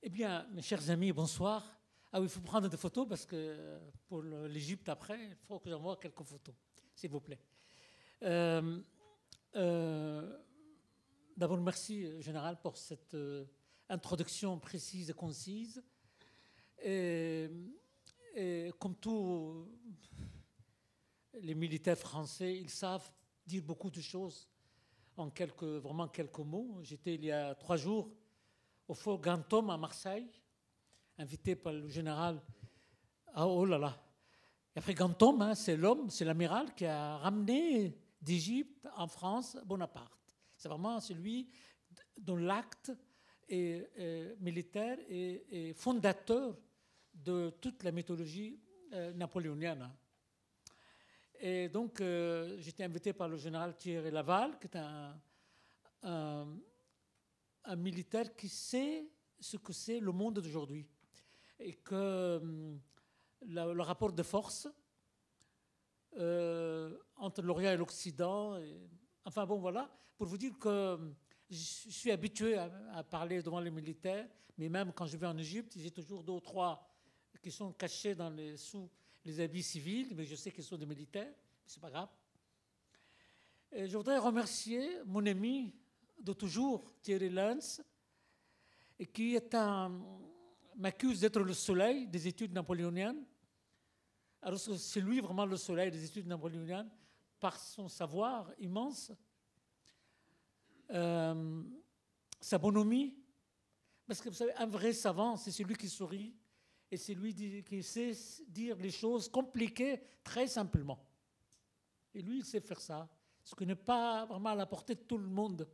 Eh bien, mes chers amis, bonsoir. Ah oui, il faut prendre des photos parce que pour l'Égypte après, il faut que j'envoie quelques photos, s'il vous plaît. Euh, euh, D'abord, merci, Général, pour cette introduction précise et concise. Et, et comme tous les militaires français, ils savent dire beaucoup de choses en vraiment quelques mots. J'étais il y a 3 jours au fort Gantom à Marseille, invité par le général. Ah, oh là là. Et après Gantom, hein, c'est l'homme, c'est l'amiral qui a ramené d'Égypte en France Bonaparte. C'est vraiment celui dont l'acte militaire et fondateur de toute la mythologie napoléonienne. Et donc, j'étais invité par le général Thierry Laval, qui est un militaire qui sait ce que c'est le monde d'aujourd'hui. Et que le rapport de force entre l'Orient et l'Occident, enfin bon, voilà, pour vous dire que je suis habitué à parler devant les militaires, mais même quand je vais en Égypte, j'ai toujours 2 ou 3 qui sont cachés sous les habits civils, mais je sais qu'ils sont des militaires, c'est pas grave. Et je voudrais remercier mon ami de toujours, Thierry Lenz, et qui m'accuse d'être le soleil des études napoléoniennes. Alors c'est lui vraiment le soleil des études napoléoniennes, par son savoir immense, sa bonhomie, parce que vous savez, un vrai savant, c'est celui qui sourit, et c'est lui qui sait dire les choses compliquées très simplement. Et lui, il sait faire ça, ce qui n'est pas vraiment à la portée de tout le monde.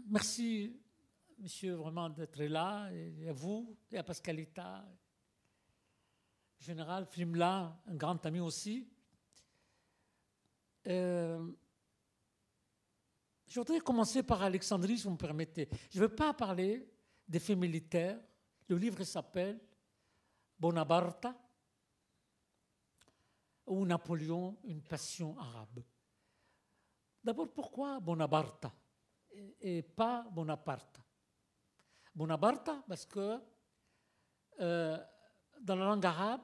Merci, monsieur, vraiment d'être là, et à vous, et à Pascalita, Général Flimla, un grand ami aussi. Je voudrais commencer par Alexandrie, si vous me permettez. Je ne veux pas parler des faits militaires. Le livre s'appelle Bonaparte ou Napoléon, une passion arabe. D'abord, pourquoi Bonaparte et pas Bonaparte? Bonaparte, parce que dans la langue arabe,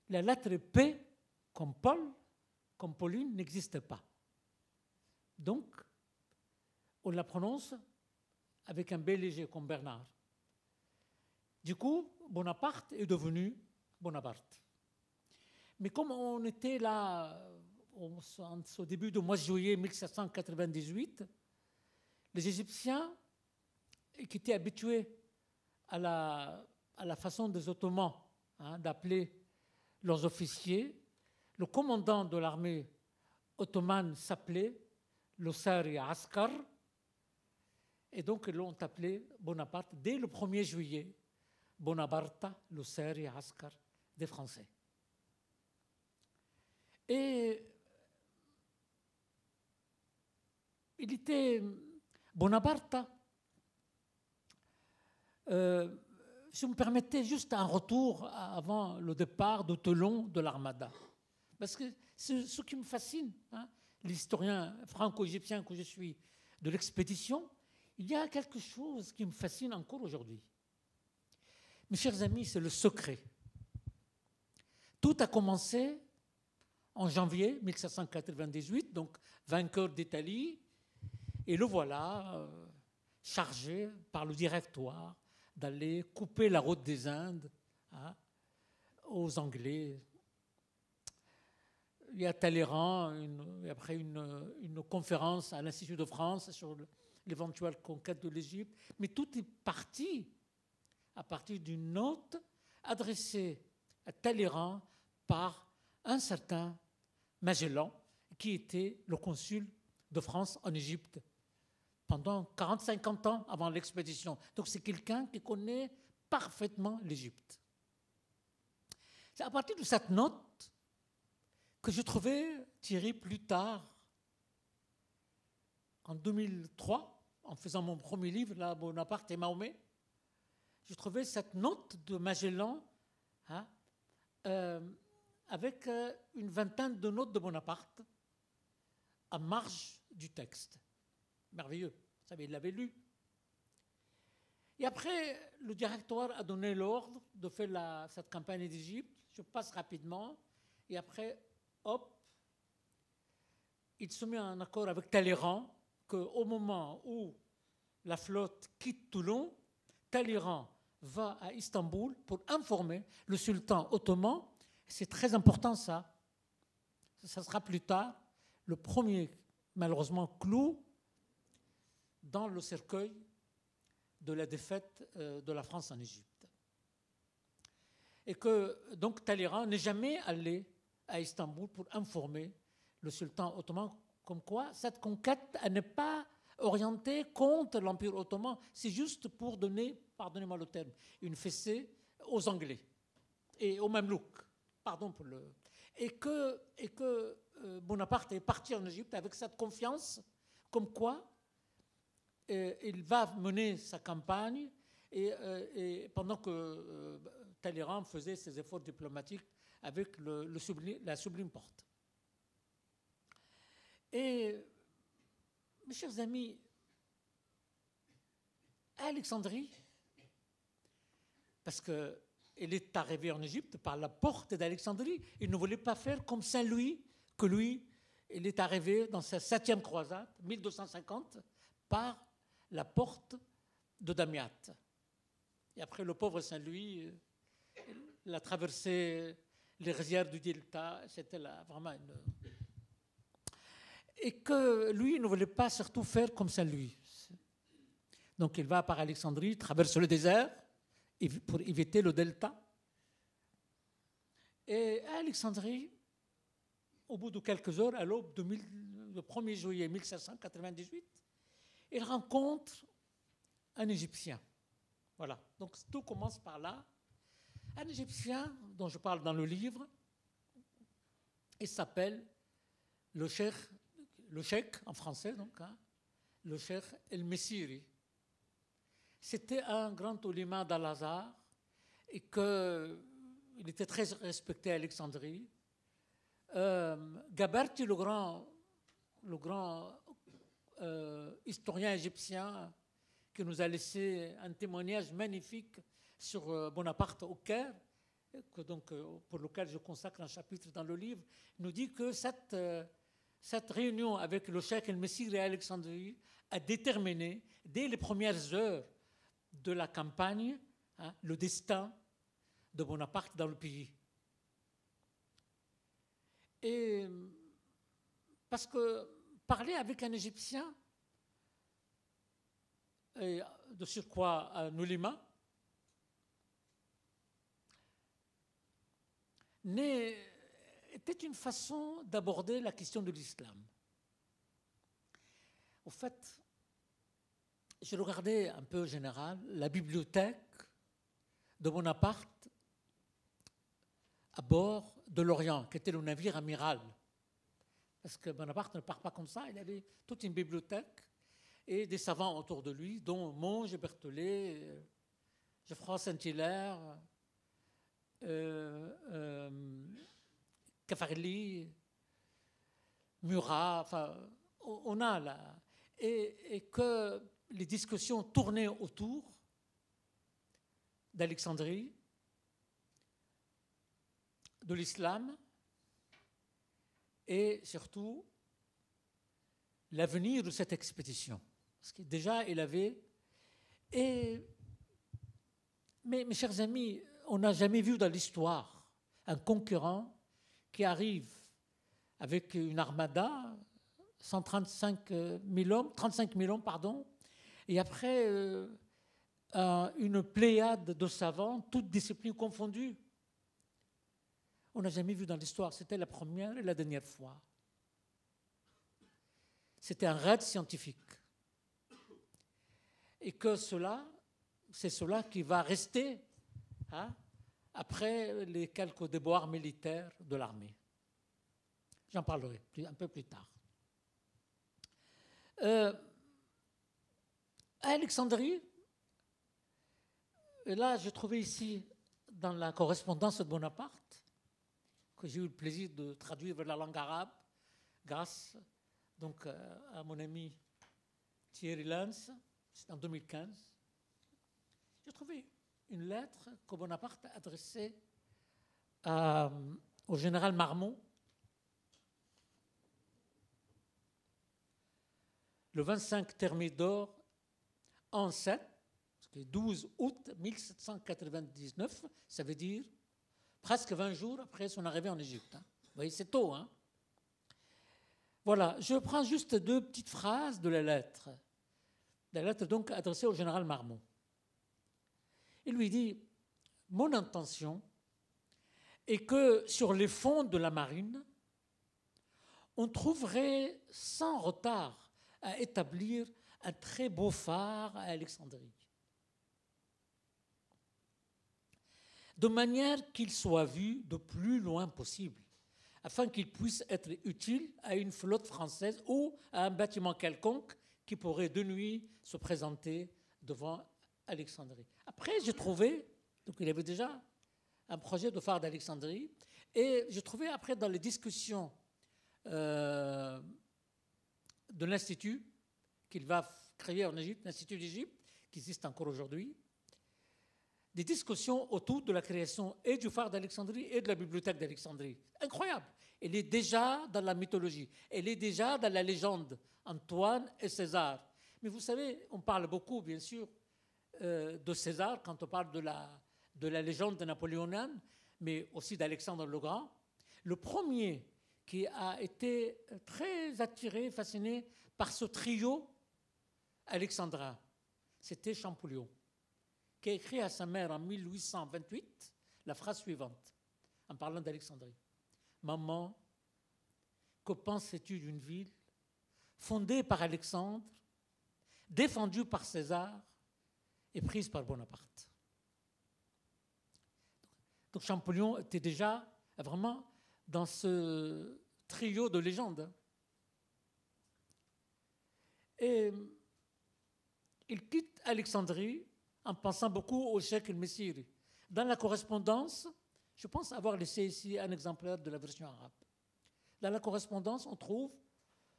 la lettre P, comme Paul, comme Pauline, n'existe pas. Donc, on la prononce avec un B léger, comme Bernard. Du coup, Bonaparte est devenu Bonaparte. Mais comme on était là au début du mois de juillet 1798, les Égyptiens, qui étaient habitués à la façon des Ottomans d'appeler leurs officiers, le commandant de l'armée ottomane s'appelait Losari Askar, et donc ils l'ont appelé Bonaparte dès le 1er juillet. Bonaparte, Losari Askar des Français. Et il était Bonaparte, si vous me permettez, juste un retour avant le départ de Toulon de l'Armada. Parce que c'est ce qui me fascine, l'historien franco-égyptien que je suis de l'expédition, il y a quelque chose qui me fascine encore aujourd'hui. Mes chers amis, c'est le secret. Tout a commencé en janvier 1798, donc vainqueur d'Italie, et le voilà chargé par le Directoire d'aller couper la route des Indes aux Anglais. Il y a Talleyrand, après une conférence à l'Institut de France sur l'éventuelle conquête de l'Égypte, mais tout est parti à partir d'une note adressée à Talleyrand par un certain Magellan, qui était le consul de France en Égypte pendant 40-50 ans avant l'expédition. Donc c'est quelqu'un qui connaît parfaitement l'Égypte. C'est à partir de cette note que je trouvais tirée plus tard, en 2003, en faisant mon premier livre, là, Bonaparte et Mahomet, je trouvais cette note de Magellan avec une vingtaine de notes de Bonaparte en marge du texte. Merveilleux. Vous savez, il l'avait lu. Et après, le directoire a donné l'ordre de faire cette campagne d'Égypte. Je passe rapidement. Et après, hop, il se met en accord avec Talleyrand qu'au moment où la flotte quitte Toulon, Talleyrand va à Istanbul pour informer le sultan ottoman. C'est très important ça. Ça sera plus tard le premier, malheureusement, clou dans le cercueil de la défaite de la France en Égypte. Et que donc Talleyrand n'est jamais allé à Istanbul pour informer le sultan ottoman comme quoi cette conquête n'est pas orientée contre l'Empire ottoman, c'est juste pour donner, pardonnez-moi le terme, une fessée aux Anglais et aux Mamelouks. Pardon pour le... Et que Bonaparte est parti en Égypte avec cette confiance, comme quoi il va mener sa campagne et pendant que Talleyrand faisait ses efforts diplomatiques avec la Sublime Porte. Et, mes chers amis, à Alexandrie, parce qu'il est arrivé en Égypte par la porte d'Alexandrie, il ne voulait pas faire comme Saint-Louis, que lui, il est arrivé dans sa 7e croisade, 1250, par la porte de Damiat. Et après, le pauvre Saint-Louis, il a traversé les rizières du Delta, c'était vraiment une... Et que lui, il ne voulait pas surtout faire comme Saint-Louis. Donc il va par Alexandrie, traverse le désert pour éviter le delta. Et à Alexandrie, au bout de quelques heures, à l'aube le 1er juillet 1798, il rencontre un Égyptien. Voilà, donc tout commence par là. Un Égyptien dont je parle dans le livre, il s'appelle le cheikh en français, donc, hein, le cheikh El-Messiri. C'était un grand ouléma d'Al-Azhar et qu'il était très respecté à Alexandrie. Gabarty, le grand historien égyptien, qui nous a laissé un témoignage magnifique sur Bonaparte au Caire, pour lequel je consacre un chapitre dans le livre, nous dit que cette réunion avec le cheikh El-Messiri à Alexandrie a déterminé, dès les premières heures de la campagne, hein, le destin de Bonaparte dans le pays. Et parce que parler avec un Égyptien, et de surcroît un ouléma, était une façon d'aborder la question de l'islam. Au fait, je regardais un peu en général la bibliothèque de Bonaparte à bord de l'Orient, qui était le navire amiral. Parce que Bonaparte ne part pas comme ça, il avait toute une bibliothèque et des savants autour de lui, dont Monge, Berthollet, Geoffroy Saint-Hilaire, Caffarelli, Murat, enfin, on a là. Et que les discussions tournaient autour d'Alexandrie, de l'islam et surtout l'avenir de cette expédition. Parce que déjà, il avait... Mais mes chers amis, on n'a jamais vu dans l'histoire un concurrent qui arrive avec une armada, 135 000 hommes, 35 000 hommes, pardon, et après une pléiade de savants, toutes disciplines confondues. On n'a jamais vu dans l'histoire, c'était la première et la dernière fois. C'était un raid scientifique. Et que c'est cela qui va rester, hein, après les quelques déboires militaires de l'armée. J'en parlerai un peu plus tard. À Alexandrie, et là j'ai trouvé ici dans la correspondance de Bonaparte, que j'ai eu le plaisir de traduire vers la langue arabe, grâce donc à mon ami Thierry Lenz, c'est en 2015. J'ai trouvé une lettre que Bonaparte a adressée au général Marmont le 25 Thermidor an 7, ce 12 août 1799, ça veut dire presque 20 jours après son arrivée en Égypte. Hein. Vous voyez, c'est tôt. Hein. Voilà, je prends juste 2 petites phrases de la lettre. La lettre donc adressée au général Marmont. Il lui dit « Mon intention est que sur les fonds de la marine, on trouverait sans retard à établir un très beau phare à Alexandrie, de manière qu'il soit vu de plus loin possible, afin qu'il puisse être utile à une flotte française ou à un bâtiment quelconque qui pourrait de nuit se présenter devant Alexandrie. » Après, j'ai trouvé, donc il avait déjà un projet de phare d'Alexandrie, et j'ai trouvé après dans les discussions de l'Institut qu'il va créer en Égypte, l'Institut d'Égypte, qui existe encore aujourd'hui, des discussions autour de la création et du phare d'Alexandrie et de la bibliothèque d'Alexandrie. Incroyable. Elle est déjà dans la mythologie, elle est déjà dans la légende, Antoine et César. Mais vous savez, on parle beaucoup, bien sûr, de César quand on parle de la légende napoléonienne, mais aussi d'Alexandre le Grand. Le premier qui a été très attiré, fasciné par ce trio alexandrin, c'était Champollion, qui a écrit à sa mère en 1828 la phrase suivante, en parlant d'Alexandrie. « Maman, que penses-tu d'une ville fondée par Alexandre, défendue par César et prise par Bonaparte ?» Donc Champollion était déjà vraiment dans ce trio de légendes. Et il quitte Alexandrie en pensant beaucoup au Cheikh el-Messiri. Dans la correspondance, je pense avoir laissé ici un exemplaire de la version arabe. Dans la correspondance, on trouve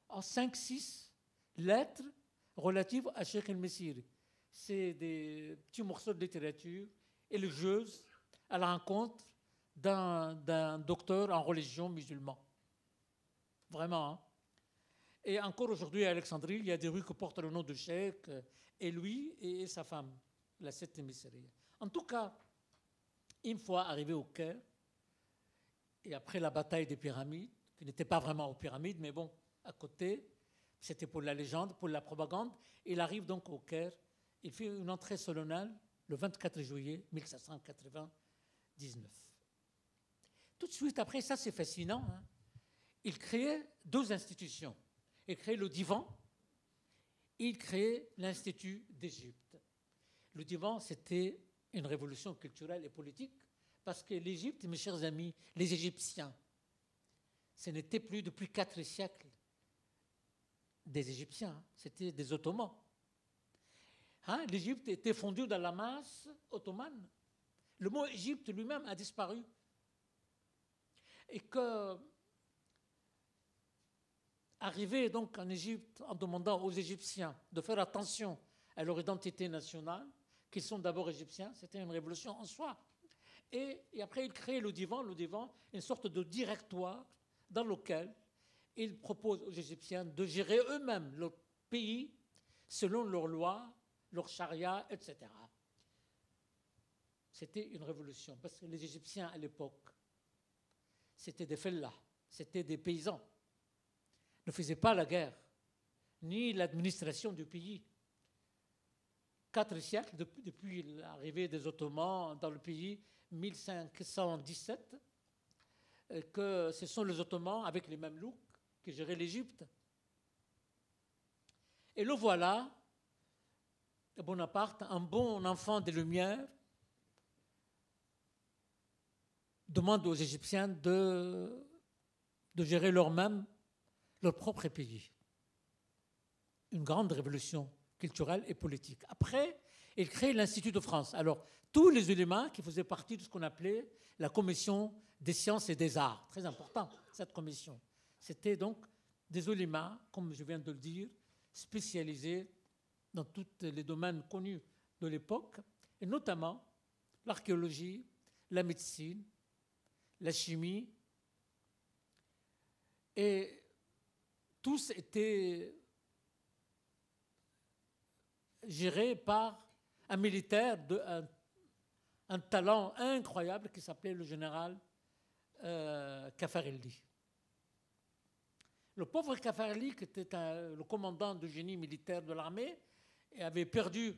en 5-6 lettres relatives à Cheikh el-Messiri. C'est des petits morceaux de littérature élogieuses à la rencontre d'un docteur en religion musulman. Vraiment. Hein? Et encore aujourd'hui à Alexandrie, il y a des rues qui portent le nom de Cheikh, et lui et sa femme, la Sette Messiri. En tout cas, une fois arrivé au Caire, et après la bataille des pyramides, qui n'était pas vraiment aux pyramides, mais bon, à côté, c'était pour la légende, pour la propagande, il arrive donc au Caire, il fait une entrée solennelle le 24 juillet 1799. Tout de suite après, ça c'est fascinant, hein, il créait 2 institutions. Il créait le divan, il créait l'Institut d'Égypte. Le divan, c'était une révolution culturelle et politique, parce que l'Égypte, mes chers amis, les Égyptiens, ce n'était plus depuis 4 siècles des Égyptiens, c'était des Ottomans. Hein, l'Égypte était fondue dans la masse ottomane. Le mot Égypte lui-même a disparu. Et que, arrivé donc en Égypte en demandant aux Égyptiens de faire attention à leur identité nationale, qu'ils sont d'abord égyptiens, c'était une révolution en soi. Et après, il crée le divan, une sorte de directoire dans lequel il propose aux Égyptiens de gérer eux-mêmes leur pays selon leurs lois, leur charia, etc. C'était une révolution, parce que les Égyptiens à l'époque, c'était des fellahs, c'était des paysans, ne faisaient pas la guerre, ni l'administration du pays. 4 siècles depuis l'arrivée des Ottomans dans le pays, 1517, que ce sont les Ottomans, avec les Mamelouks, qui géraient l'Égypte. Et le voilà, Bonaparte, un bon enfant des Lumières, demande aux Égyptiens de gérer leur propre pays. Une grande révolution culturelle et politique. Après, il crée l'Institut de France. Alors, tous les éléments qui faisaient partie de ce qu'on appelait la commission des sciences et des arts. Très important, cette commission. C'était donc des éléments, comme je viens de le dire, spécialisés dans tous les domaines connus de l'époque, et notamment l'archéologie, la médecine, la chimie, et tous étaient gérés par un militaire un talent incroyable qui s'appelait le général Caffarelli. Le pauvre Caffarelli, qui était le commandant du génie militaire de l'armée, et avait perdu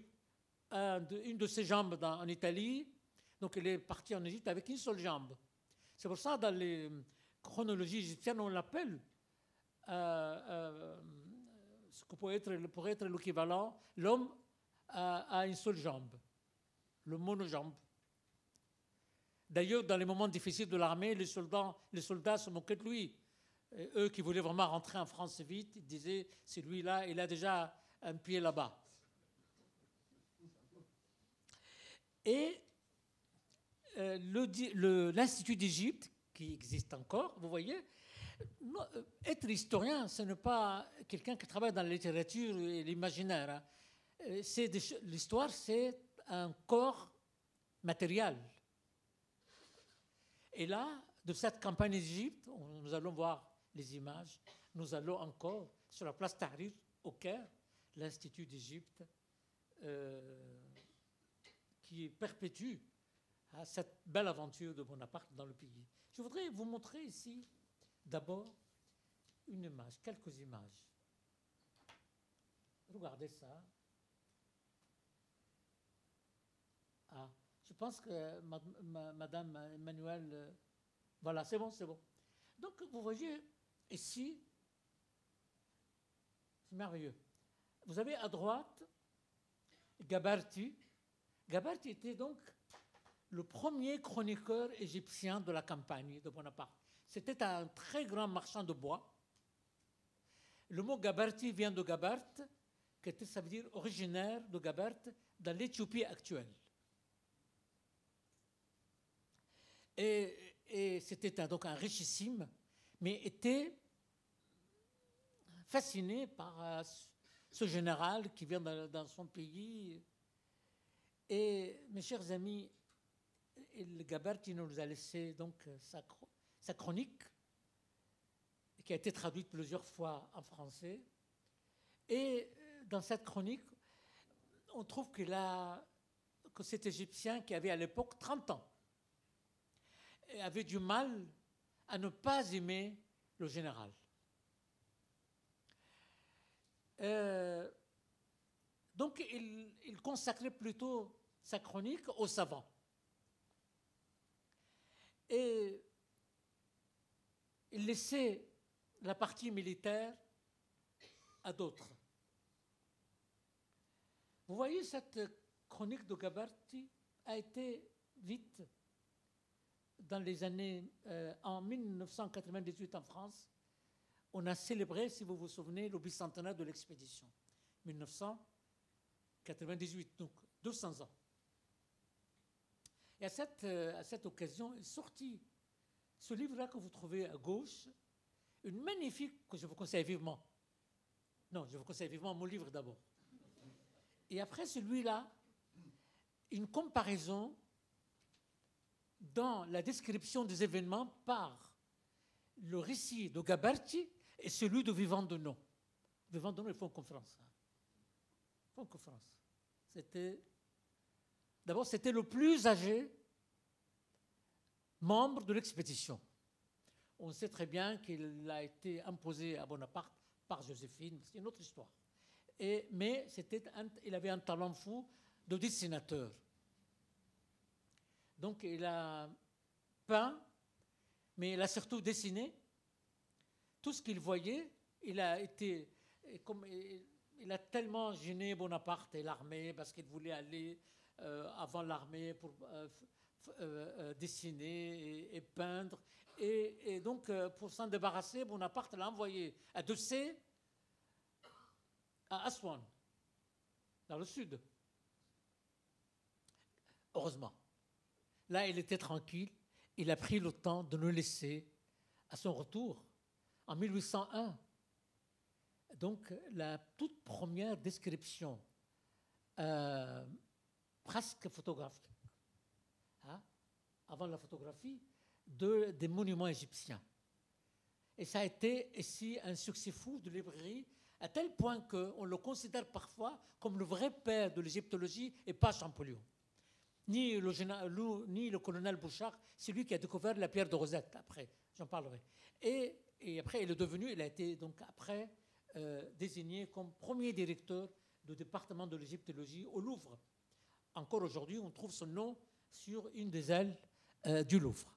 une de ses jambes en Italie, donc il est parti en Égypte avec une seule jambe. C'est pour ça, dans les chronologies égyptiennes, on l'appelle ce que pourrait être l'équivalent, l'homme a une seule jambe, le monojambe. D'ailleurs, dans les moments difficiles de l'armée, les soldats se moquaient de lui. Et eux qui voulaient vraiment rentrer en France vite, ils disaient, c'est lui-là, il a déjà un pied là-bas. Et l'Institut d'Égypte, qui existe encore, vous voyez, être historien, ce n'est pas quelqu'un qui travaille dans la littérature et l'imaginaire. Hein. L'histoire, c'est un corps matériel. Et là, de cette campagne d'Égypte, nous allons voir les images, nous allons encore sur la place Tahrir, au Caire, l'Institut d'Égypte, qui perpétue cette belle aventure de Bonaparte dans le pays. Je voudrais vous montrer ici, d'abord, une image, quelques images. Regardez ça. Ah, je pense que Madame Emmanuelle... voilà, c'est bon, c'est bon. Donc, vous voyez, ici, c'est merveilleux. Vous avez à droite Gabarty. Gabarty était donc le premier chroniqueur égyptien de la campagne de Bonaparte. C'était un très grand marchand de bois. Le mot Gabarty vient de Gabart, ça veut dire originaire de Gabart, dans l'Éthiopie actuelle. Et c'était donc un richissime, mais était fasciné par ce général qui vient dans son pays. Et mes chers amis, le Gabarty nous a laissé donc sa chronique, qui a été traduite plusieurs fois en français. Et dans cette chronique, on trouve que cet Égyptien qui avait à l'époque 30 ans avait du mal à ne pas aimer le général. Donc il consacrait plutôt sa chronique aux savants. Et il laissait la partie militaire à d'autres. Vous voyez, cette chronique de Gabarty a été vite, dans les années, en 1998 en France, on a célébré, si vous vous souvenez, le bicentenaire de l'expédition. 1998, donc 200 ans. Et à cette occasion est sorti ce livre-là que vous trouvez à gauche, une magnifique, que je vous conseille vivement. Non, je vous conseille vivement mon livre d'abord. Et après celui-là, une comparaison dans la description des événements par le récit de Gabarty et celui de Vivant Denon. Vivant Denon, il faut une conférence. Il faut une conférence. D'abord, c'était le plus âgé membre de l'expédition. On sait très bien qu'il a été imposé à Bonaparte par Joséphine, c'est une autre histoire. Mais il avait un talent fou de dessinateur. Donc il a peint, mais il a surtout dessiné. Tout ce qu'il voyait, il a tellement gêné Bonaparte et l'armée parce qu'il voulait aller avant l'armée pour dessiner et peindre. Et donc, pour s'en débarrasser, Bonaparte l'a envoyé à Dessay, à Aswan, dans le sud. Heureusement. Là, il était tranquille. Il a pris le temps de nous laisser, à son retour, en 1801. Donc, la toute première description presque photographique, hein, avant la photographie, des monuments égyptiens. Et ça a été ici un succès fou de librairie, à tel point qu'on le considère parfois comme le vrai père de l'égyptologie et pas Champollion. Ni le colonel Bouchard, c'est lui qui a découvert la pierre de Rosette, après, j'en parlerai. Et après, il a été donc après désigné comme premier directeur du département de l'égyptologie au Louvre. Encore aujourd'hui, on trouve son nom sur une des ailes du Louvre.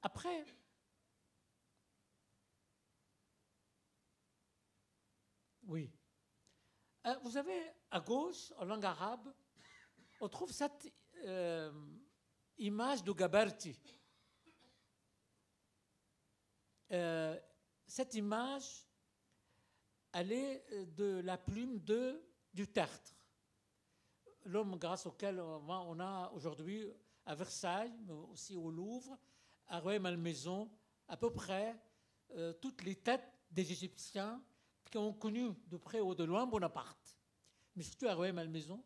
Après, oui. Vous avez à gauche, en langue arabe, on trouve cette image de Gabarty. Cette image, elle est de la plume du Tertre, l'homme grâce auquel on a aujourd'hui à Versailles, mais aussi au Louvre, à Rueil-Malmaison, à peu près toutes les têtes des Égyptiens qui ont connu de près ou de loin Bonaparte, mais surtout à Rueil-Malmaison.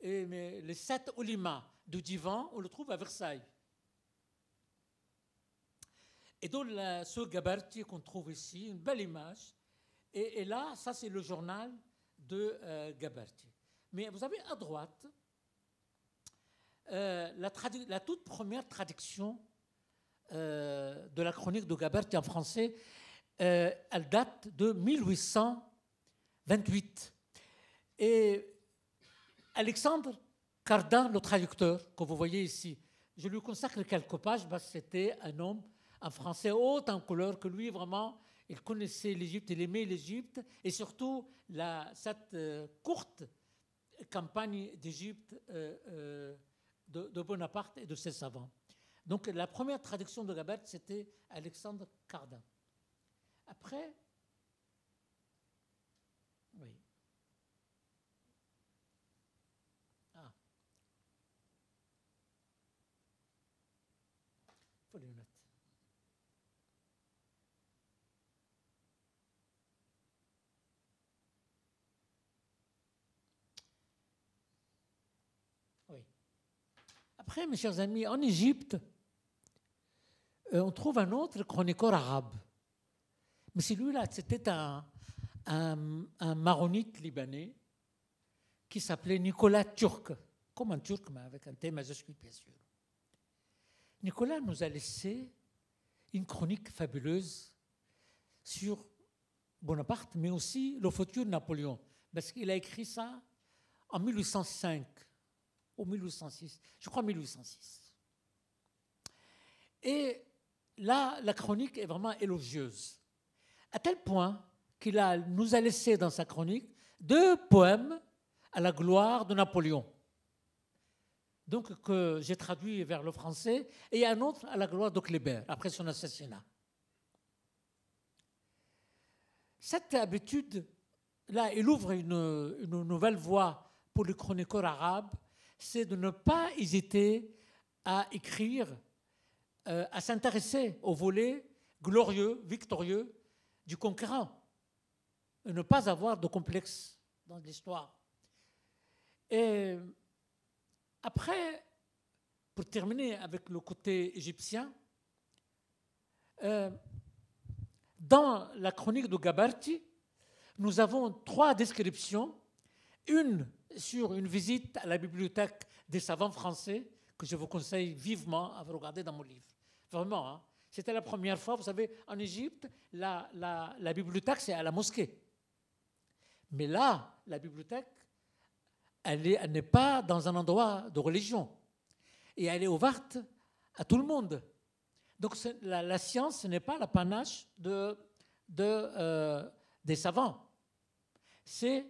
Mais les 7 oulimas du divan, on le trouve à Versailles. Et donc, ce Gabarty qu'on trouve ici, une belle image. Et là, ça, c'est le journal de Gabarty. Mais vous avez à droite la toute première traduction de la chronique de Gabarty en français. Elle date de 1828. Et Alexandre Cardin, le traducteur, que vous voyez ici, je lui consacre quelques pages parce que c'était un homme en français haut en couleur, que lui, vraiment, il connaissait l'Égypte, il aimait l'Égypte, et surtout cette courte campagne d'Égypte de Bonaparte et de ses savants. Donc la première traduction de Gabarty, c'était Alexandre Cardin. Après, oui. Ah. Il faut les noter. Oui. Après, mes chers amis, en Égypte, on trouve un autre chroniqueur arabe. Mais celui-là, c'était un maronite libanais qui s'appelait Nicolas Turc, comme un turc, mais avec un T majuscule, bien sûr. Nicolas nous a laissé une chronique fabuleuse sur Bonaparte, mais aussi le futur Napoléon, parce qu'il a écrit ça en 1805 ou 1806, je crois 1806. Et là, la chronique est vraiment élogieuse, à tel point qu'il nous a laissé dans sa chronique 2 poèmes à la gloire de Napoléon, donc que j'ai traduit vers le français, et un autre à la gloire de Kléber, après son assassinat. Cette habitude-là, il ouvre une nouvelle voie pour les chroniqueurs arabes, c'est de ne pas hésiter à écrire, à s'intéresser au volet glorieux, victorieux du conquérant, et ne pas avoir de complexe dans l'histoire. Et après, pour terminer avec le côté égyptien, dans la chronique de Gabarty, nous avons 3 descriptions. Une sur une visite à la bibliothèque des savants français, que je vous conseille vivement à regarder dans mon livre. Vraiment, hein. C'était la première fois, vous savez, en Égypte, la bibliothèque, c'est à la mosquée. Mais là, la bibliothèque, elle n'est pas dans un endroit de religion. Et elle est ouverte à tout le monde. Donc la science, ce n'est pas l'apanage des savants. C'est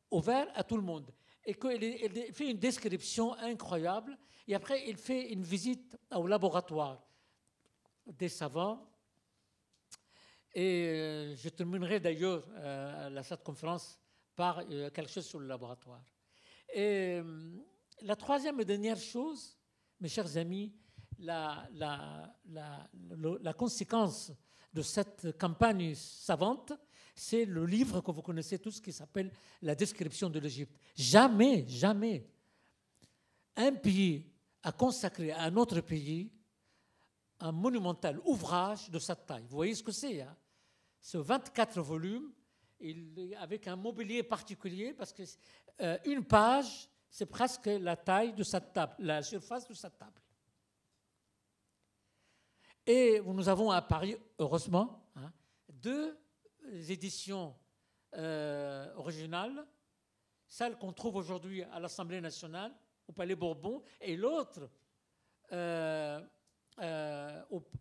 ouvert à tout le monde. Et qu'il fait une description incroyable. Et après, il fait une visite au laboratoire des savants. Et je terminerai d'ailleurs cette conférence par quelque chose sur le laboratoire. Et la troisième et dernière chose, mes chers amis, la conséquence de cette campagne savante, c'est le livre que vous connaissez tous qui s'appelle La description de l'Égypte. Jamais, jamais un pays a consacré à un autre pays un monumental ouvrage de cette taille. Vous voyez ce que c'est, hein? Ce 24 volumes, avec un mobilier particulier, parce que une page, c'est presque la taille de cette table, la surface de cette table. Et nous avons à Paris, heureusement, hein, 2 éditions originales, celle qu'on trouve aujourd'hui à l'Assemblée nationale, au Palais Bourbon, et l'autre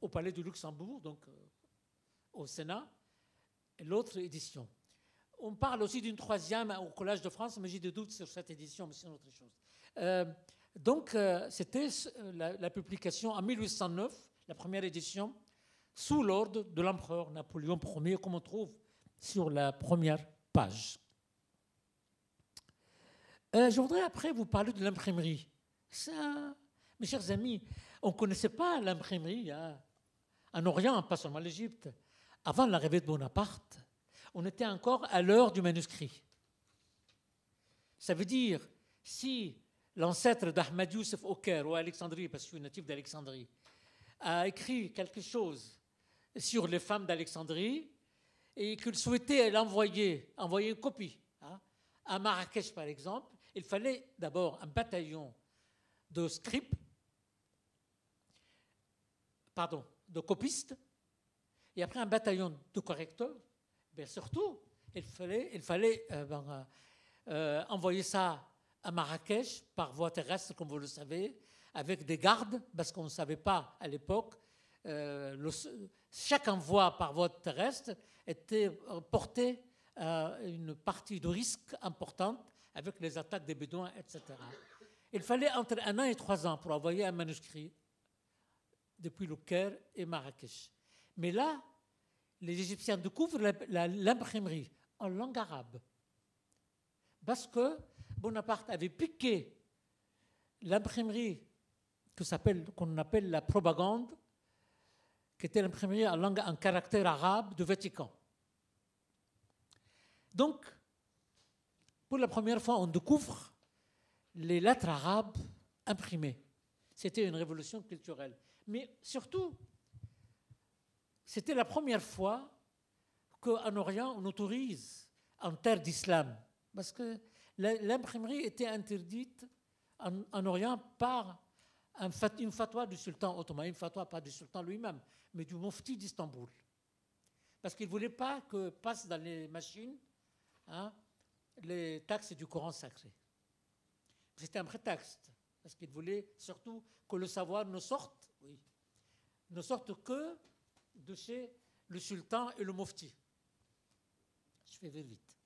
au Palais du Luxembourg, donc au Sénat, et l'autre édition. On parle aussi d'une 3e au Collège de France, mais j'ai des doutes sur cette édition, mais c'est une autre chose. Donc, c'était la publication en 1809, la première édition, sous l'ordre de l'empereur Napoléon Ier, comme on trouve sur la première page. Je voudrais après vous parler de l'imprimerie. Ça, mes chers amis, on ne connaissait pas l'imprimerie en Orient, pas seulement l'Égypte. Avant l'arrivée de Bonaparte, on était encore à l'heure du manuscrit. Ça veut dire, si l'ancêtre d'Ahmad Youssef au Caire ou à Alexandrie, parce que je suis natif d'Alexandrie, a écrit quelque chose sur les femmes d'Alexandrie et qu'il souhaitait l'envoyer, envoyer une copie, hein, à Marrakech par exemple, il fallait d'abord un bataillon de scribes, de copistes, et après un bataillon de correcteurs. Bien surtout, il fallait envoyer ça à Marrakech par voie terrestre, comme vous le savez, avec des gardes, parce qu'on ne savait pas à l'époque. Chaque envoi par voie terrestre était porté à une partie de risque importante avec les attaques des Bédouins, etc. Il fallait entre 1 an et 3 ans pour envoyer un manuscrit depuis le Caire et Marrakech. Mais là, les Égyptiens découvrent l'imprimerie en langue arabe. Parce que Bonaparte avait piqué l'imprimerie qu'on appelle la propagande, qui était l'imprimerie en caractère arabe du Vatican. Donc, pour la première fois, on découvre les lettres arabes imprimées. C'était une révolution culturelle. Mais surtout, c'était la première fois qu'en Orient, on autorise en terre d'islam. Parce que l'imprimerie était interdite en Orient par une fatwa du sultan ottoman. Une fatwa pas du sultan lui-même, mais du mufti d'Istanbul. Parce qu'il ne voulait pas que passent dans les machines les textes du Coran sacré. C'était un prétexte. Parce qu'il voulait surtout que le savoir ne sorte que de chez le sultan et le mufti. Je fais vite.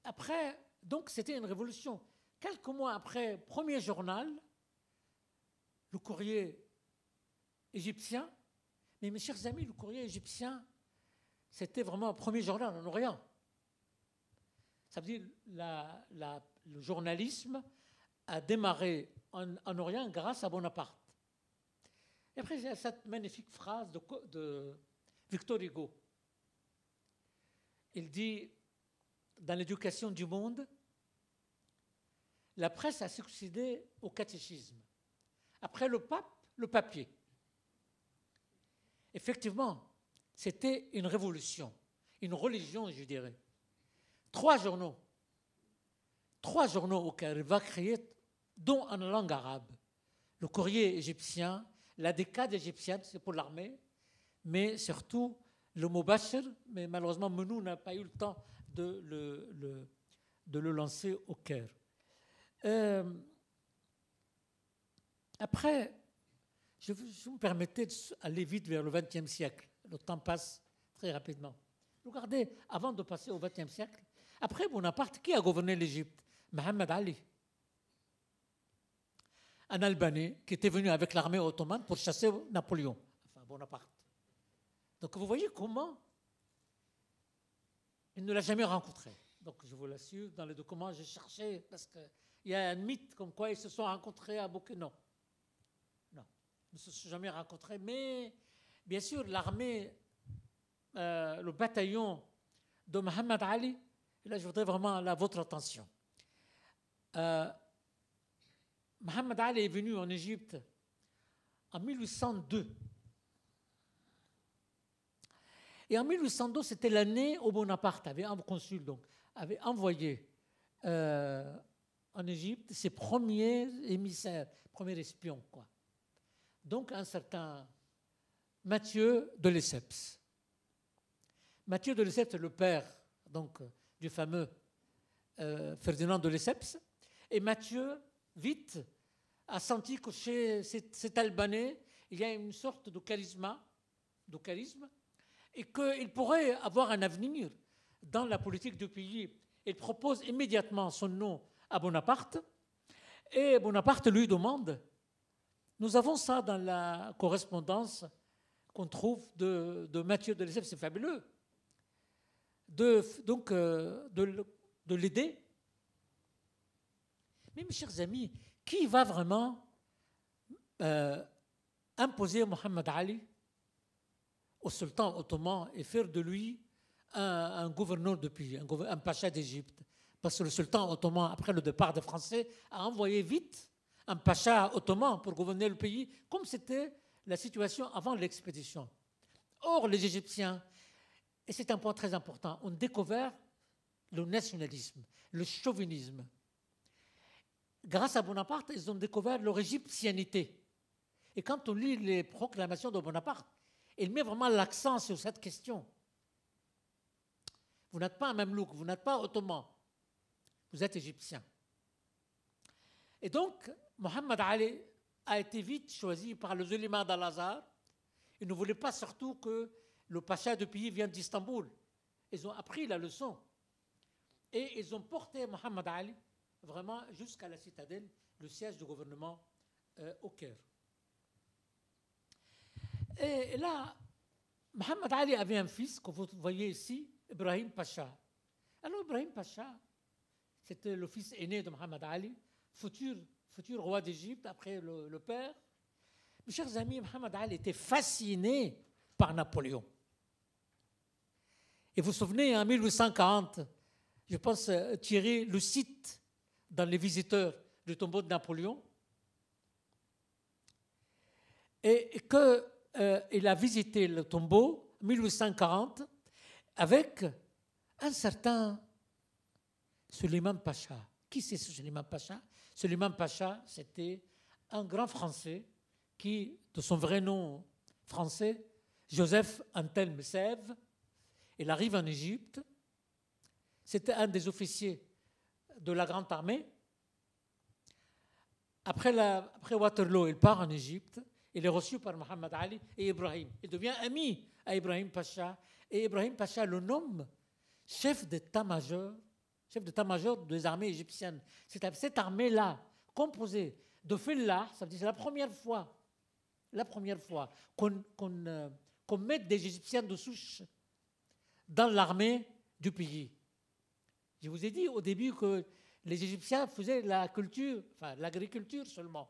Après, donc c'était une révolution. Quelques mois après, premier journal, le courrier égyptien. Mais mes chers amis, le courrier égyptien, c'était vraiment un premier journal en Orient. Ça veut dire le journalisme a démarré en Orient grâce à Bonaparte. Et après, il y a cette magnifique phrase de Victor Hugo. Il dit, dans l'éducation du monde, la presse a succédé au catéchisme. Après le pape, le papier. Effectivement, c'était une révolution, une religion, je dirais. 3 journaux au Caire va créer, dont en langue arabe. Le courrier égyptien, la décade égyptienne, c'est pour l'armée, mais surtout le Mubashir, mais malheureusement Menou n'a pas eu le temps de le lancer au Caire. Après, je vous permettez d'aller vite vers le XXe siècle. Le temps passe très rapidement. Regardez, avant de passer au XXe siècle, après Bonaparte, qui a gouverné l'Égypte? Mohamed Ali. Un Albanais qui était venu avec l'armée ottomane pour chasser Napoléon, enfin Bonaparte. Donc vous voyez comment il ne l'a jamais rencontré. Donc je vous l'assure, dans les documents, j'ai cherché, parce qu'il y a un mythe comme quoi ils se sont rencontrés à Bouquet. Non, ils ne se sont jamais rencontrés, mais Bien sûr, l'armée, le bataillon de Mohammed Ali, et là je voudrais vraiment votre attention. Mohammed Ali est venu en Égypte en 1802. Et en 1802, c'était l'année où Bonaparte avait envoyé en Égypte ses premiers émissaires, premiers espions, quoi. Donc un certain Mathieu de Lesseps. Mathieu de Lesseps est le père donc, du fameux Ferdinand de Lesseps. Et Mathieu, vite, a senti que chez cet Albanais, il y a une sorte de charisme, et qu'il pourrait avoir un avenir dans la politique du pays. Il propose immédiatement son nom à Bonaparte, et Bonaparte lui demande, nous avons ça dans la correspondance qu'on trouve de Mathieu de Lesseps, c'est fabuleux, de l'aider. Mais mes chers amis, qui va vraiment imposer Mohammed Ali au sultan ottoman et faire de lui un gouverneur de pays, un pacha d'Égypte? Parce que le sultan ottoman, après le départ des Français, a envoyé vite un pacha ottoman pour gouverner le pays, comme c'était la situation avant l'expédition. Or, les Égyptiens, et c'est un point très important, ont découvert le nationalisme, le chauvinisme. Grâce à Bonaparte, ils ont découvert leur égyptianité. Et quand on lit les proclamations de Bonaparte, il met vraiment l'accent sur cette question. Vous n'êtes pas un Mamelouk, vous n'êtes pas ottoman, vous êtes égyptien. Et donc, Mohammed Ali a été vite choisi par le Zulema d'Al-Azhar. Il ne voulait pas surtout que le pacha du pays vienne d'Istanbul. Ils ont appris la leçon. Et ils ont porté Mohammed Ali vraiment jusqu'à la citadelle, le siège du gouvernement au Caire. Et là, Mohammed Ali avait un fils, que vous voyez ici, Ibrahim Pacha. Alors Ibrahim Pacha, c'était le fils aîné de Mohammed Ali, futur roi d'Égypte après le père. Mes chers amis, Mohammed Ali était fasciné par Napoléon. Et vous vous souvenez, en 1840, je pense, Thierry le cite dans Les Visiteurs du tombeau de Napoléon, et qu'il a visité le tombeau en 1840 avec un certain Suleiman Pacha. Qui c'est ce Suleiman Pacha? Suleiman Pacha, c'était un grand Français qui, de son vrai nom français, Joseph Antelme Sève, il arrive en Égypte. C'était un des officiers de la Grande Armée. Après Waterloo, il part en Égypte. Il est reçu par Mohammed Ali et Ibrahim. Il devient ami à Ibrahim Pacha. Et Ibrahim Pacha le nomme chef d'état-major des armées égyptiennes. C'est cette armée-là, composée de fellahs, ça veut dire c'est la première fois qu'on met des Égyptiens de souche dans l'armée du pays. Je vous ai dit au début que les Égyptiens faisaient l'agriculture seulement,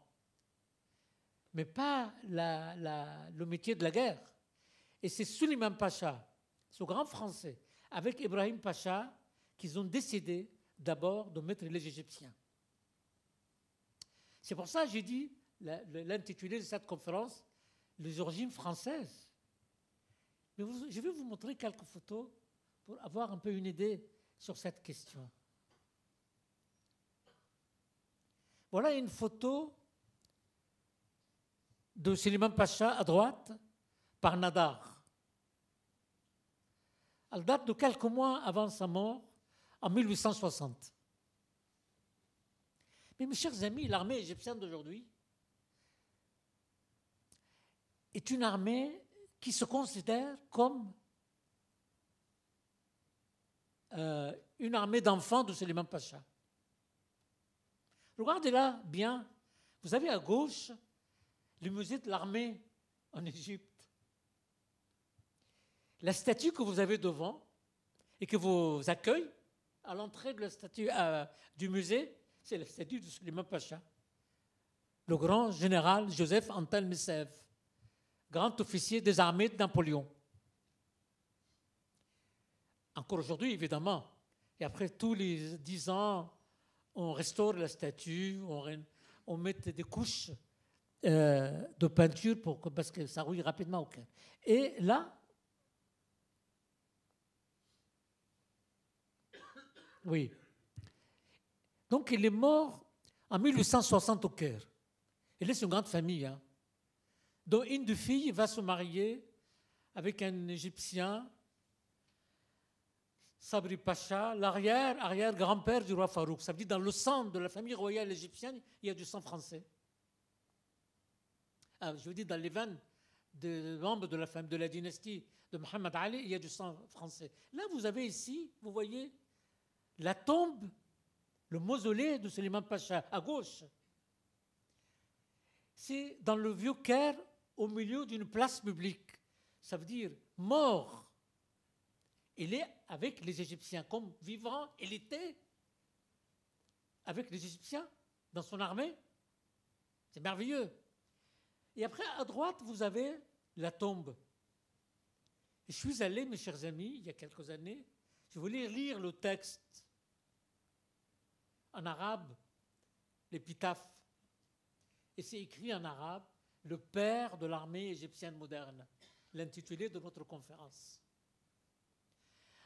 mais pas le métier de la guerre. Et c'est Suleiman Pacha, ce grand Français, avec Ibrahim Pacha, qu'ils ont décidé d'abord de mettre les Égyptiens. C'est pour ça que j'ai dit, l'intitulé de cette conférence, les origines françaises. Mais je vais vous montrer quelques photos pour avoir un peu une idée sur cette question. Voilà une photo de Suleiman Pacha à droite par Nadar. Elle date de quelques mois avant sa mort, en 1860. Mais mes chers amis, l'armée égyptienne d'aujourd'hui est une armée qui se considère comme une armée d'enfants de Suleiman Pacha. Regardez là bien, vous avez à gauche le musée de l'armée en Égypte. La statue que vous avez devant et que vous accueille à l'entrée de la statue du musée, c'est la statue de Suleiman Pacha, le grand général Joseph Antelme Sève, grand officier des armées de Napoléon. Encore aujourd'hui, évidemment. Et après, tous les 10 ans, on restaure la statue, on met des couches de peinture parce que ça rouille rapidement au Caire. Et là, oui. Donc, il est mort en 1860 au Caire. Il laisse une grande famille, hein, dont une des filles va se marier avec un Égyptien, Sabri Pacha, l'arrière-grand-père du roi Farouk. Ça veut dire dans le sang de la famille royale égyptienne, il y a du sang français. Ah, je veux dire, dans les veines des membres de la famille, de la dynastie de Mohammed Ali, il y a du sang français. Là, vous avez ici, vous voyez, la tombe, le mausolée de Suleiman Pacha, à gauche. C'est dans le vieux Caire, au milieu d'une place publique. Ça veut dire mort. Il est avec les Égyptiens, comme vivant, il était avec les Égyptiens dans son armée. C'est merveilleux. Et après, à droite, vous avez la tombe. Et je suis allé, mes chers amis, il y a quelques années, je voulais lire le texte en arabe, l'épitaphe. Et c'est écrit en arabe, le père de l'armée égyptienne moderne, l'intitulé de notre conférence.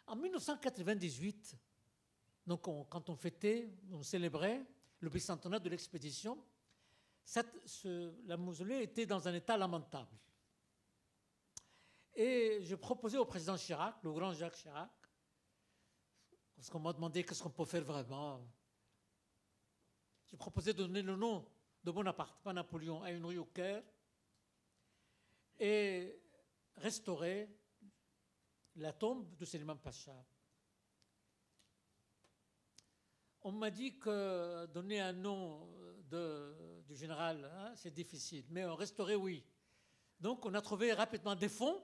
En 1998, donc quand on fêtait, on célébrait le bicentenaire de l'expédition, la mausolée était dans un état lamentable. Et je proposais au président Chirac, le grand Jacques Chirac, parce qu'on m'a demandé qu'est-ce qu'on peut faire vraiment. Je proposais de donner le nom de Bonaparte, pas Napoléon, à une rue au Caire, et restaurer la tombe de Suleiman Pacha. On m'a dit que donner un nom du général, hein, c'est difficile, mais restaurer, oui. Donc on a trouvé rapidement des fonds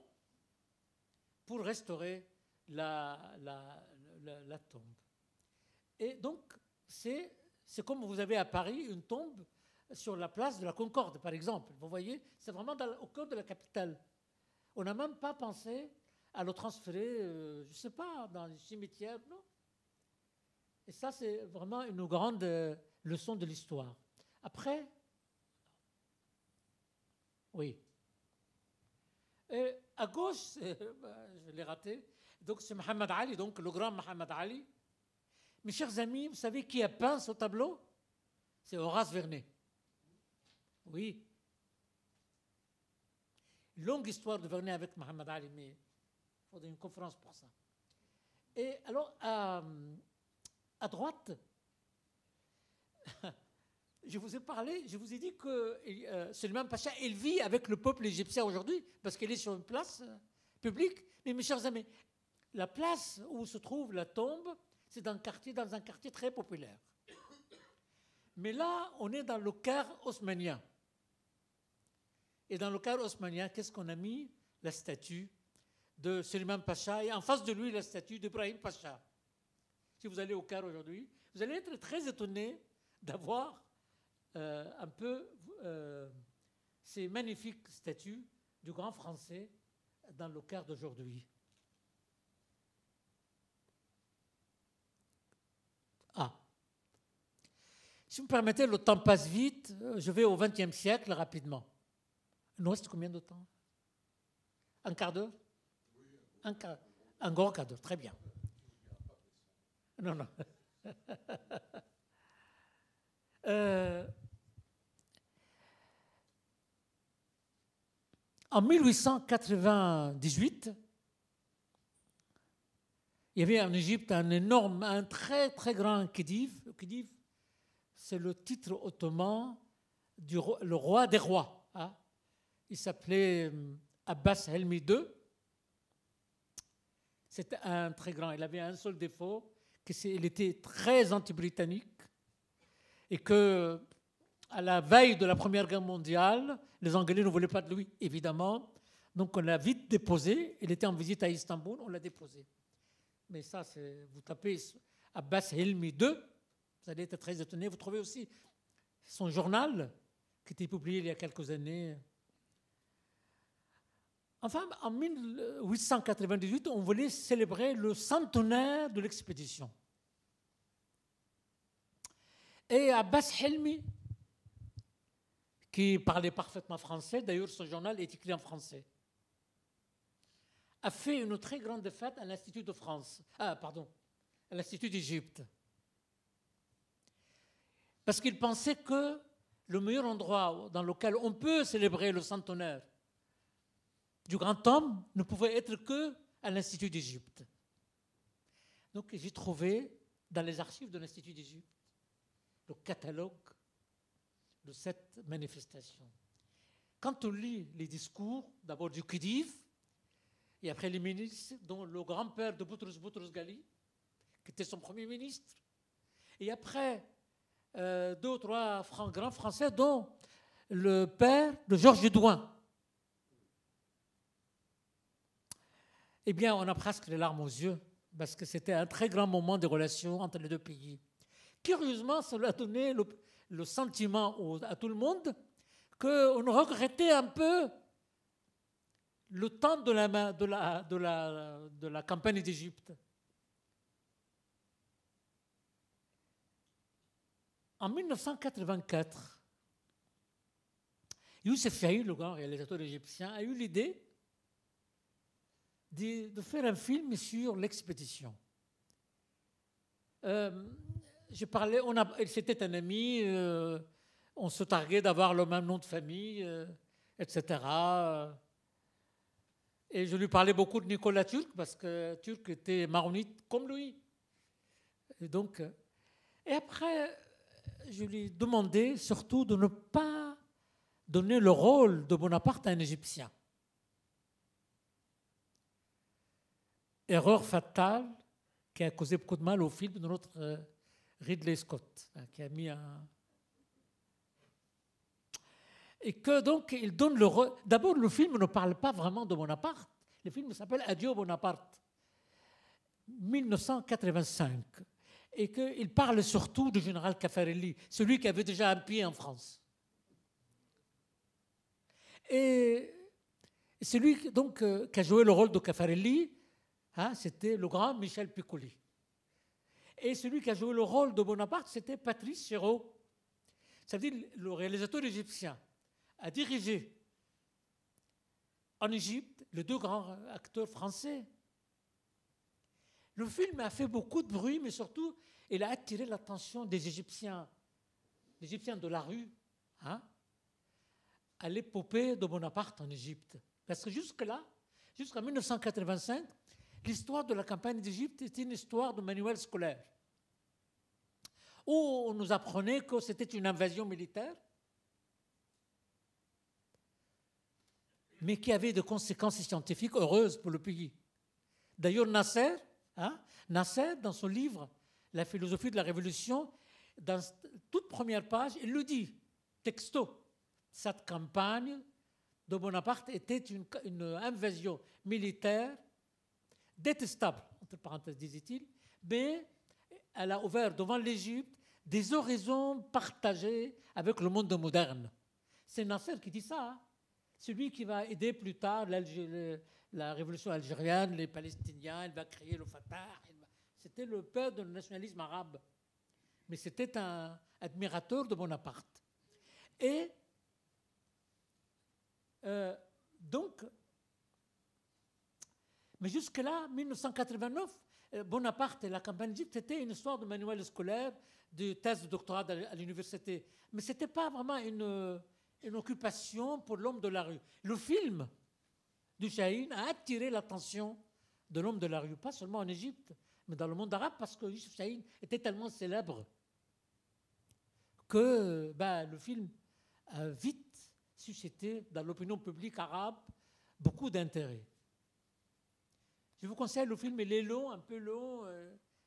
pour restaurer la tombe. Et donc, c'est comme vous avez à Paris une tombe sur la place de la Concorde, par exemple. Vous voyez, c'est vraiment au cœur de la capitale. On n'a même pas pensé à le transférer, je ne sais pas, dans les cimetières, non. Et ça, c'est vraiment une grande leçon de l'histoire. Après, oui. Et à gauche, je l'ai raté, donc c'est Mohammed Ali, donc le grand Mohammed Ali. Mes chers amis, vous savez qui a peint ce tableau? C'est Horace Vernet. Oui. Longue histoire de Vernet avec Mohammed Ali, mais il faudrait une conférence pour ça. Et alors, à droite, je vous ai parlé, je vous ai dit que Suleiman Pacha, il vit avec le peuple égyptien aujourd'hui, parce qu'il est sur une place publique. Mais mes chers amis, la place où se trouve la tombe, c'est dans un quartier très populaire. Mais là, on est dans le Caire haussmannien. Et dans le Caire haussmannien, qu'est-ce qu'on a mis? La statue de Suleiman Pacha, et en face de lui, la statue d'Ibrahim Pacha. Si vous allez au Caire aujourd'hui, vous allez être très étonné d'avoir un peu ces magnifiques statues du grand français dans le Caire d'aujourd'hui. Ah. Si vous me permettez, le temps passe vite. Je vais au XXe siècle rapidement. Il nous reste combien de temps? Un quart d'heure? Un gros quart d'heure, très bien. Non, non. En 1898, il y avait en Égypte un très très grand khedive. Le khedive, c'est le titre ottoman le roi des rois. Hein. Il s'appelait Abbas Helmi II. C'était un très grand. Il avait un seul défaut, qu'il était très anti-britannique et que, à la veille de la Première Guerre mondiale, les Anglais ne voulaient pas de lui, évidemment. Donc on l'a vite déposé. Il était en visite à Istanbul, on l'a déposé. Mais ça, vous tapez Abbas Helmi II, vous allez être très étonné. Vous trouvez aussi son journal, qui était publié il y a quelques années. Enfin, en 1898, on voulait célébrer le centenaire de l'expédition. Et Abbas Helmi, qui parlait parfaitement français, d'ailleurs ce journal est écrit en français, a fait une très grande fête à l'Institut de France, à l'Institut d'Égypte. Parce qu'il pensait que le meilleur endroit dans lequel on peut célébrer le centenaire du grand homme ne pouvait être que à l'Institut d'Égypte. Donc j'ai trouvé dans les archives de l'Institut d'Égypte le catalogue de cette manifestation. Quand on lit les discours, d'abord du Khedive, et après les ministres, dont le grand-père de Boutros Ghali, qui était son premier ministre, et après 2 ou 3 grands Français, dont le père de Georges Douin. Eh bien, on a presque les larmes aux yeux, parce que c'était un très grand moment de relations entre les deux pays. Curieusement, cela a donné le sentiment à tout le monde qu'on regrettait un peu le temps de la campagne d'Égypte. En 1984, Youssef Chahine, le grand réalisateur égyptien, a eu l'idée de faire un film sur l'expédition. C'était un ami, on se targuait d'avoir le même nom de famille, etc. Et je lui parlais beaucoup de Nicolas Turc, parce que Turc était maronite comme lui. Et après, je lui demandais surtout de ne pas donner le rôle de Bonaparte à un Égyptien. Erreur fatale qui a causé beaucoup de mal au film de notre Ridley Scott, qui a mis un... Et que donc, il donne le rôle... D'abord, le film ne parle pas vraiment de Bonaparte. Le film s'appelle Adieu Bonaparte, 1985. Et qu'il parle surtout du général Caffarelli, celui qui avait déjà un pied en France. Et celui donc, qui a joué le rôle de Caffarelli, c'était le grand Michel Piccoli. Et celui qui a joué le rôle de Bonaparte, c'était Patrice Chéreau. Ça veut dire le réalisateur égyptien a dirigé en Égypte les 2 grands acteurs français. Le film a fait beaucoup de bruit, mais surtout, il a attiré l'attention des Égyptiens de la rue, à l'épopée de Bonaparte en Égypte. Parce que jusque-là, jusqu'en 1985, l'histoire de la campagne d'Égypte était une histoire de manuel scolaire, où on nous apprenait que c'était une invasion militaire, mais qui avait des conséquences scientifiques heureuses pour le pays. D'ailleurs, Nasser, dans son livre « La philosophie de la Révolution », dans toute première page, il le dit, texto, cette campagne de Bonaparte était une invasion militaire détestable, entre parenthèses, disait-il, mais elle a ouvert devant l'Égypte des horizons partagés avec le monde moderne. C'est Nasser qui dit ça, celui qui va aider plus tard la révolution algérienne, les Palestiniens, il va créer le Fatah. C'était le père du nationalisme arabe. Mais c'était un admirateur de Bonaparte. Et mais jusque-là, 1989, Bonaparte et la campagne d'Égypte, c'était une histoire de manuel scolaire, de thèse de doctorat à l'université. Mais ce n'était pas vraiment une occupation pour l'homme de la rue. Le film du Chahine a attiré l'attention de l'homme de la rue, pas seulement en Égypte, mais dans le monde arabe, parce que Youssef Chahine était tellement célèbre que le film a vite suscité dans l'opinion publique arabe beaucoup d'intérêt. Je vous conseille le film, il est long, un peu long,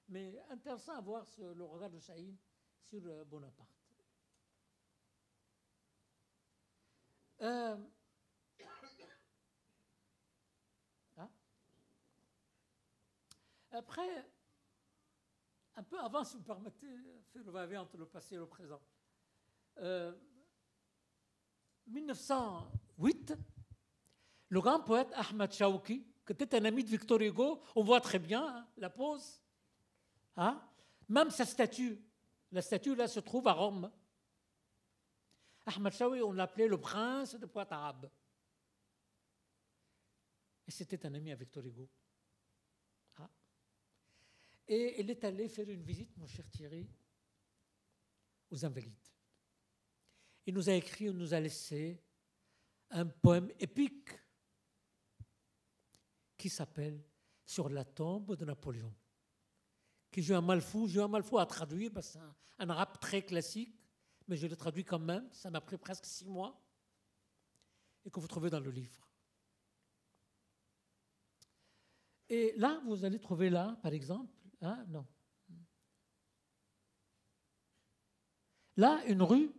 mais intéressant à voir le regard de Chahine sur Bonaparte. Après, un peu avant, si vous me permettez, faire le va-et-vient entre le passé et le présent. 1908, Le grand poète Ahmad Shawki, qui était un ami de Victor Hugo, on voit très bien hein, la pose. Hein? Même sa statue, la statue là se trouve à Rome. Ahmad Shawki, on l'appelait le prince des poètes arabes. Et c'était un ami à Victor Hugo. Ah. Et il est allé faire une visite, mon cher Thierry, aux Invalides. Il nous a écrit, il nous a laissé un poème épique qui s'appelle « Sur la tombe de Napoléon », qui Juan Malfou a traduit, parce que c'est un arabe très classique, mais je l'ai traduit quand même, ça m'a pris presque 6 mois, et que vous trouvez dans le livre. Et là, vous allez trouver là, par exemple, hein, non. Là, une rue,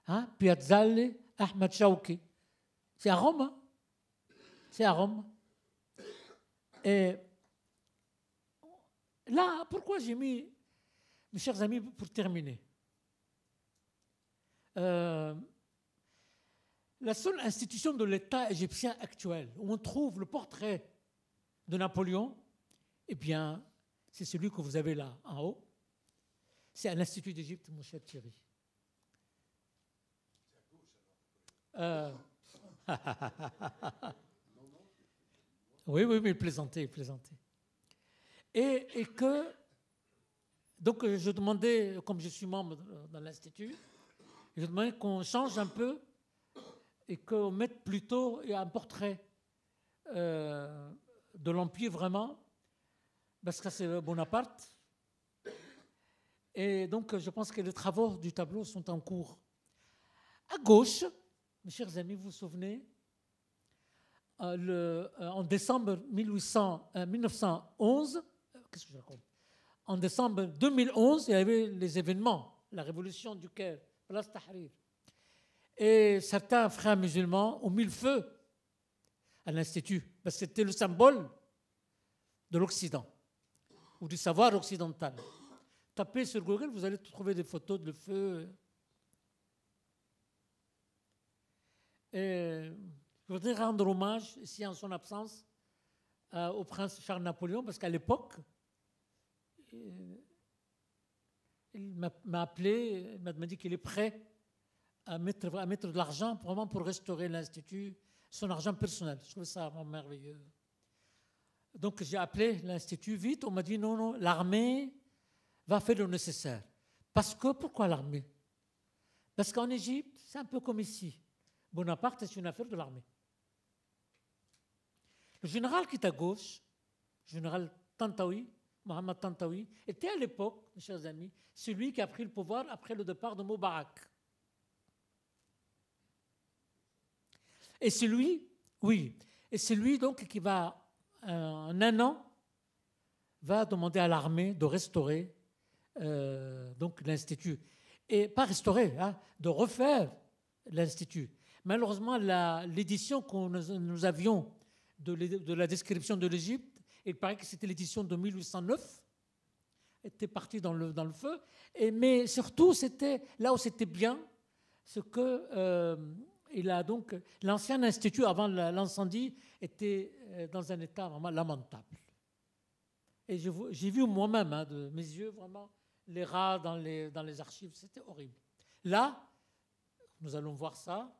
hein, Piazzale Ahmad Shawki. C'est à Rome, hein? C'est à Rome. Et là, pourquoi j'ai mis, mes chers amis, pour terminer, la seule institution de l'État égyptien actuel où on trouve le portrait de Napoléon, eh bien, c'est celui que vous avez là, en haut. C'est à l'Institut d'Égypte, mon cher Thierry. Oui, mais plaisanter. Et que, donc je demandais, comme je suis membre dans l'Institut, je demandais qu'on change un peu et qu'on mette plutôt un portrait de l'Empire vraiment, parce que c'est Bonaparte. Et donc je pense que les travaux du tableau sont en cours. À gauche, mes chers amis, vous vous souvenez, en décembre 1911, qu'est-ce que je raconte? En décembre 2011, il y avait les événements, la révolution du Caire, place Tahrir. Et certains frères musulmans ont mis le feu à l'Institut, parce que c'était le symbole de l'Occident, ou du savoir occidental. Tapez sur Google, vous allez trouver des photos de feu. Et je voudrais rendre hommage, ici en son absence, au prince Charles-Napoléon, parce qu'à l'époque, il m'a appelé, il m'a dit qu'il est prêt à mettre de l'argent vraiment pour restaurer l'Institut, son argent personnel. Je trouve ça vraiment merveilleux. Donc j'ai appelé l'Institut vite, on m'a dit non, l'armée va faire le nécessaire. Parce que, pourquoi l'armée? Parce qu'en Égypte, c'est un peu comme ici. Bonaparte, c'est une affaire de l'armée. Le général qui est à gauche, le général Tantawi, Mohamed Tantawi, était à l'époque, mes chers amis, celui qui a pris le pouvoir après le départ de Moubarak. Et c'est lui, oui, et c'est lui donc qui va, en un an, va demander à l'armée de restaurer donc l'Institut. Et pas restaurer, hein, de refaire l'Institut. Malheureusement, l'édition que nous avions de la description de l'Égypte, il paraît que c'était l'édition de 1809, était partie dans le feu. Mais surtout, c'était là où c'était bien, ce que il a donc l'ancien institut avant l'incendie était dans un état vraiment lamentable. Et j'ai vu moi-même hein, de mes yeux vraiment les rats dans les archives, c'était horrible. Là, nous allons voir ça.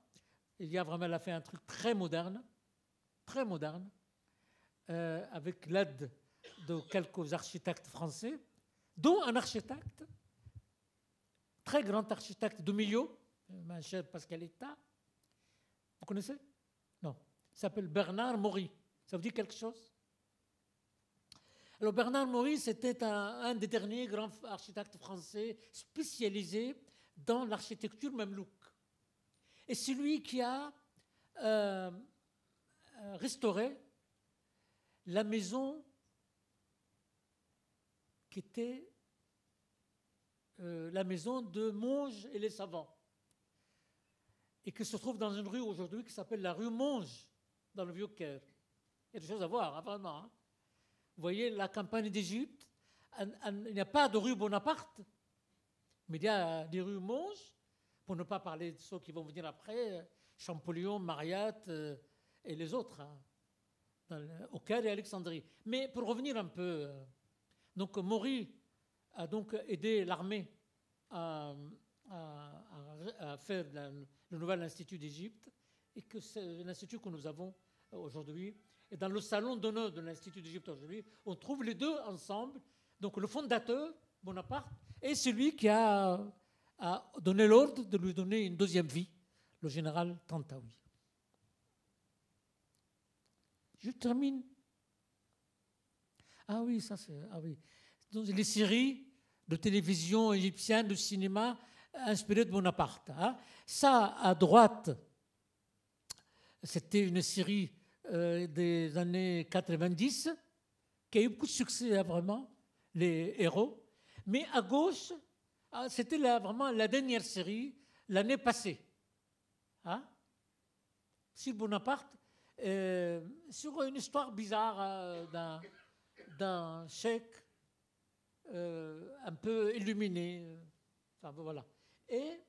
Il y a vraiment, elle a fait un truc très moderne, avec l'aide de quelques architectes français, dont un architecte, très grand architecte de Millau, ma chère Pascaletta. Vous connaissez? Non. Il s'appelle Bernard Maury. Ça vous dit quelque chose? Alors Bernard Maury, c'était un des derniers grands architectes français spécialisés dans l'architecture mamelouk. Et c'est lui qui a restauré la maison qui était la maison de Monge et les Savants, et qui se trouve dans une rue aujourd'hui qui s'appelle la rue Monge, dans le Vieux-Caire. Il y a des choses à voir, hein, vraiment. Hein. Vous voyez, la campagne d'Égypte, il n'y a pas de rue Bonaparte, mais il y a des rues Monge, pour ne pas parler de ceux qui vont venir après, Champollion, Mariette et les autres, au Caire et à Alexandrie. Mais pour revenir un peu, donc Maury a donc aidé l'armée à faire le nouvel Institut d'Égypte, et que c'est l'institut que nous avons aujourd'hui. Et dans le salon d'honneur de l'Institut d'Égypte aujourd'hui, on trouve les deux ensemble, donc le fondateur, Bonaparte, et celui qui a donné l'ordre de lui donner une deuxième vie, le général Tantaoui. Je termine. Ah oui, ça c'est... Ah oui. Donc, les séries de télévision égyptienne, de cinéma, inspirées de Bonaparte. Hein. Ça, à droite, c'était une série des années 90 qui a eu beaucoup de succès, hein, vraiment, les héros. Mais à gauche, c'était vraiment la dernière série, l'année passée. Hein, sur Bonaparte, sur une histoire bizarre d'un cheikh un peu illuminé. Enfin, voilà. Et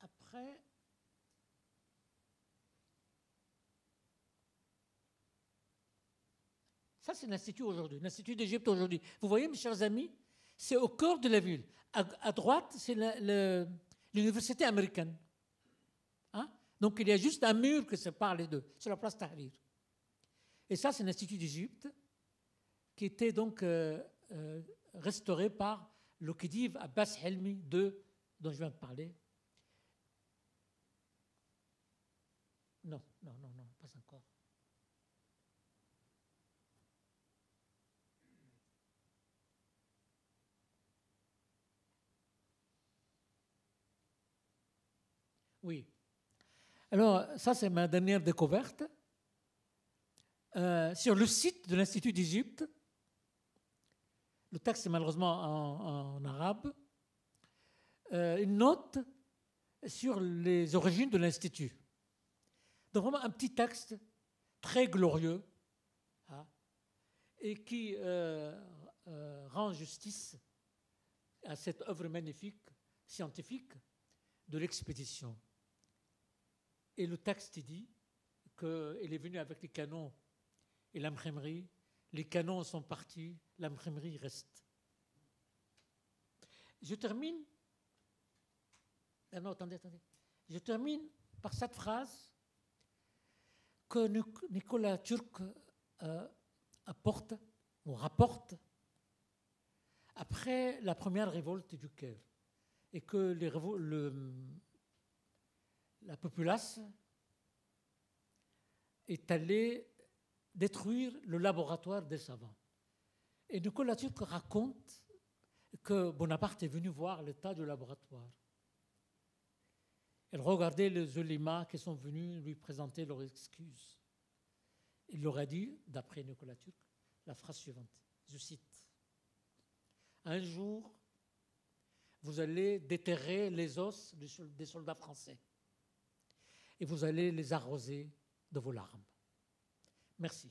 après... Ça, c'est l'Institut aujourd'hui, l'Institut d'Égypte aujourd'hui. Vous voyez, mes chers amis, c'est au cœur de la ville. À droite, c'est l'université américaine. Hein? Donc, il y a juste un mur qui sépare les deux. C'est la place Tahrir. Et ça, c'est l'Institut d'Égypte qui était donc restauré par le Khedive Abbas Helmi II, dont je viens de parler. Non, pas encore. Oui. Alors, ça, c'est ma dernière découverte. Sur le site de l'Institut d'Égypte, le texte est malheureusement en arabe, une note sur les origines de l'Institut. Donc, vraiment un petit texte très glorieux, hein, et qui rend justice à cette œuvre magnifique, scientifique, de l'expédition. Et le texte dit qu'il est venu avec les canons et l'imprimerie. Les canons sont partis, l'imprimerie reste. Je termine. Ah non, attendez. Je termine par cette phrase que Nicolas Turc rapporte après la première révolte du Caire, et que la populace est allée détruire le laboratoire des savants. Et Nicolas Turc raconte que Bonaparte est venu voir l'état du laboratoire. Il regardait les ulémas qui sont venus lui présenter leurs excuses. Il leur a dit, d'après Nicolas Turc, la phrase suivante, je cite, « Un jour, vous allez déterrer les os des soldats français et vous allez les arroser de vos larmes. » Merci.